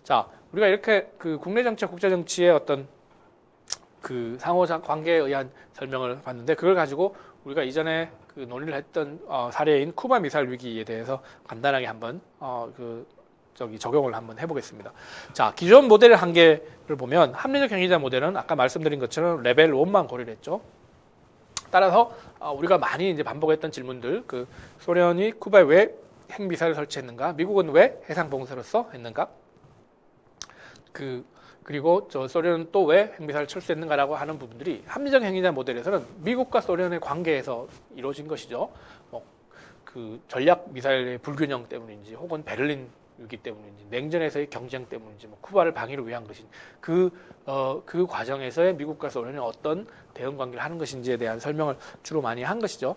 자, 우리가 이렇게 그 국내 정치와 국제 정치의 어떤 그 상호 관계에 의한 설명을 봤는데, 그걸 가지고 우리가 이전에 그 논의를 했던 사례인 쿠바 미사일 위기에 대해서 간단하게 한번 적용을 한번 해보겠습니다. 자, 기존 모델의 한계를 보면 합리적 행위자 모델은 아까 말씀드린 것처럼 레벨 1만 고려를 했죠. 따라서 우리가 많이 이제 반복했던 질문들, 그 소련이 쿠바에 왜 핵미사일을 설치했는가, 미국은 왜 해상 봉쇄로서 했는가, 그리고 소련은 또 왜 핵미사일을 철수했는가라고 하는 부분들이 합리적 행위자 모델에서는 미국과 소련의 관계에서 이루어진 것이죠. 그 전략 미사일의 불균형 때문인지, 혹은 베를린 위기 때문인지, 냉전에서의 경쟁 때문인지, 쿠바를 방위를 위한 것인지, 그 과정에서의 미국과 소련이 어떤 대응 관계를 하는 것인지에 대한 설명을 주로 많이 한 것이죠.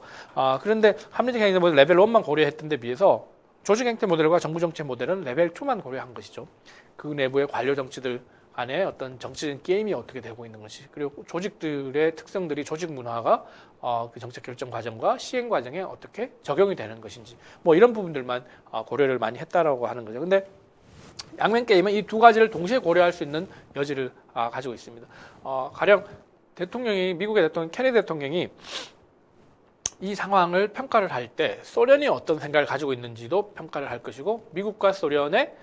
그런데 합리적 행위자 모델 레벨 1만 고려했던 데 비해서 조직 행태 모델과 정부 정책 모델은 레벨 2만 고려한 것이죠. 그 내부의 관료 정치들 안에 어떤 정치적인 게임이 어떻게 되고 있는 것이, 그리고 조직들의 특성들이, 조직 문화가 그 정책 결정 과정과 시행 과정에 어떻게 적용이 되는 것인지, 이런 부분들만 고려를 많이 했다라고 하는 거죠. 근데 양면 게임은 이 두 가지를 동시에 고려할 수 있는 여지를 가지고 있습니다. 가령 미국의 대통령 케네디 대통령이 이 상황을 평가를 할 때 소련이 어떤 생각을 가지고 있는지도 평가를 할 것이고, 미국과 소련의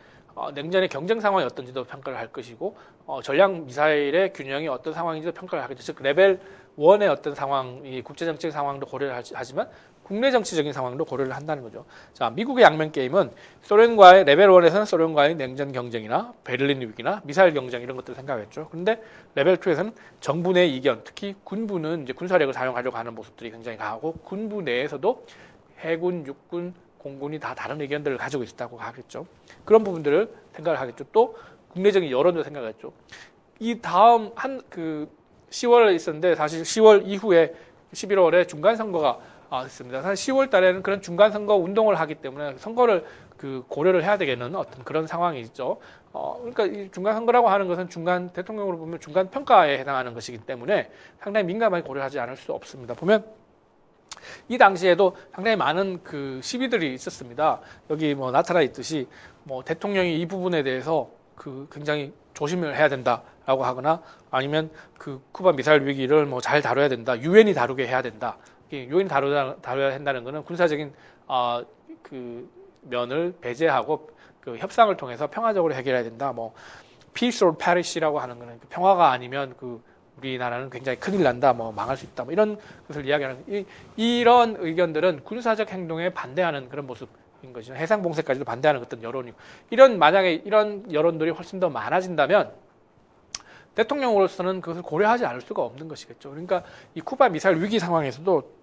냉전의 경쟁 상황이 어떤지도 평가를 할 것이고, 전략 미사일의 균형이 어떤 상황인지도 평가를 하겠죠. 즉 레벨 1의 어떤 상황이 국제정치적 상황도 고려를 하지만 국내 정치적인 상황도 고려를 한다는 거죠. 자, 미국의 양면 게임은 소련과의 레벨 1에서는 소련과의 냉전 경쟁이나 베를린 위기나 미사일 경쟁 이런 것들을 생각했죠. 그런데 레벨 2에서는 정부 내 이견, 특히 군부는 이제 군사력을 사용하려고 하는 모습들이 굉장히 강하고, 군부 내에서도 해군, 육군, 공군이 다 다른 의견들을 가지고 있다고 하겠죠. 그런 부분들을 생각을 하겠죠. 또 국내적인 여론도 생각하겠죠. 이 다음 10월에 있었는데, 사실 10월 이후에 11월에 중간 선거가 있습니다. 사실 10월 달에는 그런 중간 선거 운동을 하기 때문에 선거를 고려를 해야 되겠는 어떤 그런 상황이 있죠. 그러니까 이 중간 선거라고 하는 것은 중간 대통령으로 보면 중간 평가에 해당하는 것이기 때문에 상당히 민감하게 고려하지 않을 수 없습니다. 보면 이 당시에도 상당히 많은 시비들이 있었습니다. 여기 나타나 있듯이 대통령이 이 부분에 대해서 굉장히 조심을 해야 된다라고 하거나, 아니면 쿠바 미사일 위기를 잘 다뤄야 된다, 유엔이 다루게 해야 된다. 유엔이 다뤄야 한다는 것은 군사적인 면을 배제하고 협상을 통해서 평화적으로 해결해야 된다. peace or perish라고 하는 것은 평화가 아니면 우리나라는 굉장히 큰일 난다, 망할 수 있다, 이런 것을 이야기하는, 이런 의견들은 군사적 행동에 반대하는 그런 모습인 것이죠. 해상 봉쇄까지도 반대하는 어떤 여론이고, 만약에 이런 여론들이 훨씬 더 많아진다면 대통령으로서는 그것을 고려하지 않을 수가 없는 것이겠죠. 그러니까 이 쿠바 미사일 위기 상황에서도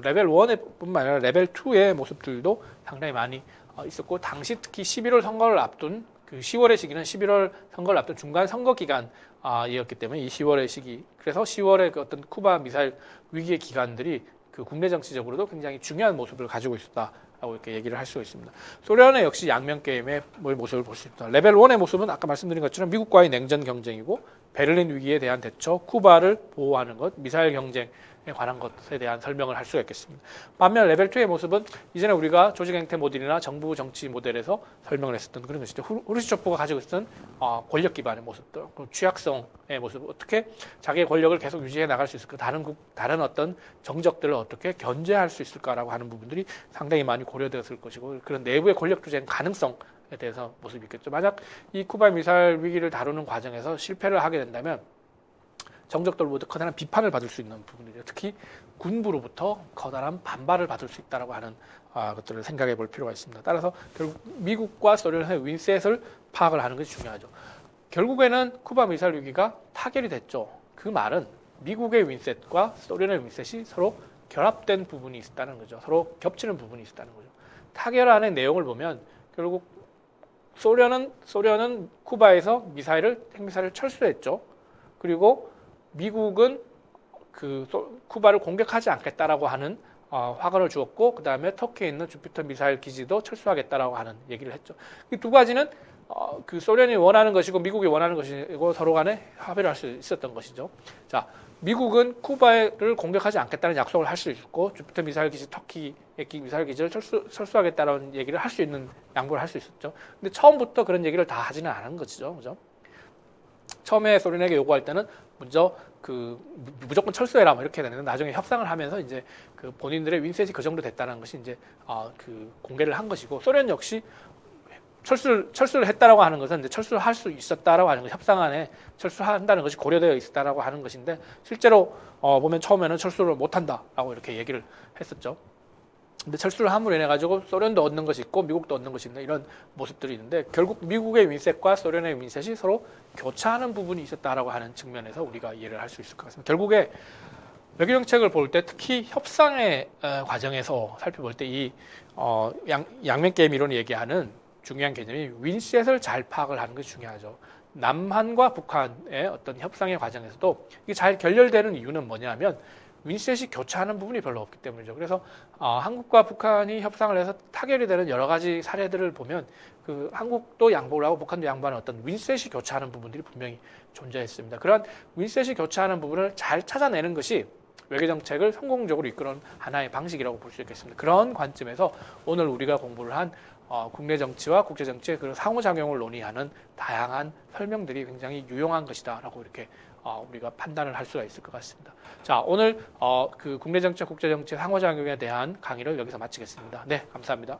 레벨 1의 뿐만 아니라 레벨 2의 모습들도 상당히 많이 있었고, 당시 특히 11월 선거를 앞둔 10월의 시기는 11월 선거를 앞둔 중간 선거 기간이었기 때문에, 이 10월의 시기, 그래서 10월의 어떤 쿠바 미사일 위기의 기간들이 국내 정치적으로도 굉장히 중요한 모습을 가지고 있었다라고 이렇게 얘기를 할 수 있습니다. 소련의 역시 양면 게임의 모습을 볼 수 있습니다. 레벨 1의 모습은 아까 말씀드린 것처럼 미국과의 냉전 경쟁이고, 베를린 위기에 대한 대처, 쿠바를 보호하는 것, 미사일 경쟁에 관한 것에 대한 설명을 할 수가 있겠습니다. 반면 레벨 2의 모습은 이전에 우리가 조직 행태 모델이나 정부 정치 모델에서 설명을 했었던 그런 것이죠. 후르시초프가 가지고 있었던 권력 기반의 모습들, 취약성의 모습, 어떻게 자기의 권력을 계속 유지해 나갈 수 있을까, 다른 어떤 정적들을 어떻게 견제할 수 있을까라고 하는 부분들이 상당히 많이 고려되었을 것이고, 그런 내부의 권력 투쟁 가능성에 대해서 모습이 있겠죠. 만약 이 쿠바 미사일 위기를 다루는 과정에서 실패를 하게 된다면 정적들로부터 커다란 비판을 받을 수 있는 부분이죠. 특히 군부로부터 커다란 반발을 받을 수 있다고 하는 것들을 생각해 볼 필요가 있습니다. 따라서 결국 미국과 소련의 윈셋을 파악을 하는 것이 중요하죠. 결국에는 쿠바 미사일 위기가 타결이 됐죠. 그 말은 미국의 윈셋과 소련의 윈셋이 서로 결합된 부분이 있다는 거죠. 서로 겹치는 부분이 있다는 거죠. 타결안의 내용을 보면 결국 소련은 쿠바에서 핵미사일을 철수했죠. 그리고 미국은 쿠바를 공격하지 않겠다라고 하는 확언을 주었고, 그 다음에 터키에 있는 주피터 미사일 기지도 철수하겠다라고 하는 얘기를 했죠. 이 두 가지는 그 소련이 원하는 것이고 미국이 원하는 것이고 서로 간에 합의를 할 수 있었던 것이죠. 자, 미국은 쿠바를 공격하지 않겠다는 약속을 할 수 있고 주피터 미사일 기지, 터키의 미사일 기지를 철수하겠다는 얘기를 할 수 있는 양보를 할 수 있었죠. 근데 처음부터 그런 얘기를 다 하지는 않은 것이죠. 그죠? 처음에 소련에게 요구할 때는 먼저 그 무조건 철수해라 뭐 이렇게 되는데 나중에 협상을 하면서 이제 그 본인들의 윈셋이 그 정도 됐다는 것이 이제 그 공개를 한 것이고 소련 역시 철수를 했다라고 하는 것은 이제 철수를 할 수 있었다라고 하는 것, 협상안에 철수한다는 것이 고려되어 있었다라고 하는 것인데 실제로 보면 처음에는 철수를 못한다라고 이렇게 얘기를 했었죠. 근데 철수를 함으로 인해 가지고 소련도 얻는 것이 있고 미국도 얻는 것이 있는 이런 모습들이 있는데 결국 미국의 윈셋과 소련의 윈셋이 서로 교차하는 부분이 있었다라고 하는 측면에서 우리가 이해를 할 수 있을 것 같습니다. 결국에 외교 정책을 볼 때 특히 협상의 과정에서 살펴볼 때 이 양면 게임 이론이 얘기하는 중요한 개념이 윈셋을 잘 파악을 하는 것이 중요하죠. 남한과 북한의 어떤 협상의 과정에서도 이게 잘 결렬되는 이유는 뭐냐면 윈셋이 교차하는 부분이 별로 없기 때문이죠. 그래서 한국과 북한이 협상을 해서 타결이 되는 여러 가지 사례들을 보면 그 한국도 양보를 하고 북한도 양보하는 어떤 윈셋이 교차하는 부분들이 분명히 존재했습니다. 그런 윈셋이 교차하는 부분을 잘 찾아내는 것이 외교정책을 성공적으로 이끄는 하나의 방식이라고 볼 수 있겠습니다. 그런 관점에서 오늘 우리가 공부를 한 국내 정치와 국제 정치의 그 상호작용을 논의하는 다양한 설명들이 굉장히 유용한 것이다라고 이렇게 우리가 판단을 할 수가 있을 것 같습니다. 자, 오늘 그 국내 정치와 국제 정치의 상호작용에 대한 강의를 여기서 마치겠습니다. 네, 감사합니다.